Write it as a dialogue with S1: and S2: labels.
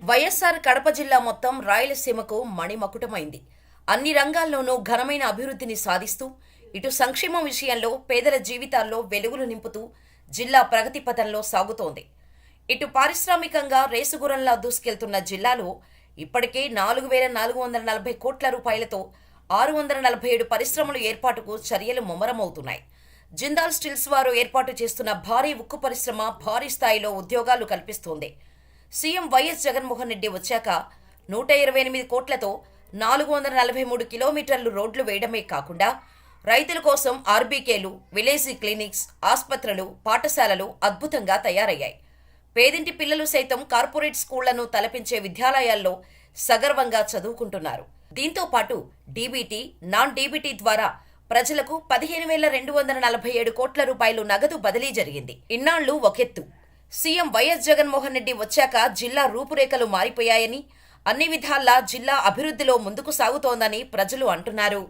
S1: వైఎస్ఆర్ కడప జిల్లా మొత్తం రాయలసీమకు మణిమకుటమైంది. అన్ని రంగాల్లోనూ ఘనమైన అభివృద్ధిని సాధిస్తూ, ఇటు సంక్షేమం విషయంలో పేదల జీవితాల్లో వెలుగులు నింపుతూ జిల్లా ప్రగతి పథంలో సాగుతోంది. ఇటు పారిశ్రామికంగా రేసుగుర్రంలా దూసుకెళ్తున్న జిల్లాలో ఇప్పటికే 4,440 కోట్ల రూపాయలతో 647 పరిశ్రమలు ఏర్పాటుకు చర్యలు ముమ్మరమవుతున్నాయి. జిందాల్ స్టీల్స్ వారు ఏర్పాటు చేస్తున్న భారీ ఉక్కు పరిశ్రమ భారీ స్థాయిలో ఉద్యోగాలు కల్పిస్తోంది. సీఎం వైఎస్ జగన్మోహన్ రెడ్డి వచ్చాక 128 కోట్లతో 443 కిలోమీటర్లు రోడ్లు వేయడమే కాకుండా రైతుల కోసం ఆర్బీకేలు, విలేజీ క్లినిక్స్, ఆస్పత్రులు, పాఠశాలలు అద్భుతంగా తయారయ్యాయి. పేదింటి పిల్లలు సైతం కార్పొరేట్ స్కూళ్లను తలపించే విద్యాలయాల్లో సగర్వంగా చదువుకుంటున్నారు. దీంతో పాటు డీబీటీ, నాన్ డీబీటీ ద్వారా ప్రజలకు 15,247 కోట్ల రూపాయలు నగదు బదిలీ జరిగింది. ఇన్నాళ్లు ఒకెత్తు. సీఎం వైఎస్ జగన్మోహన్ రెడ్డి వచ్చాక జిల్లా రూపురేఖలు మారిపోయాయని, అన్ని విధాలా జిల్లా అభివృద్ధిలో ముందుకు సాగుతోందని ప్రజలు అంటున్నారు.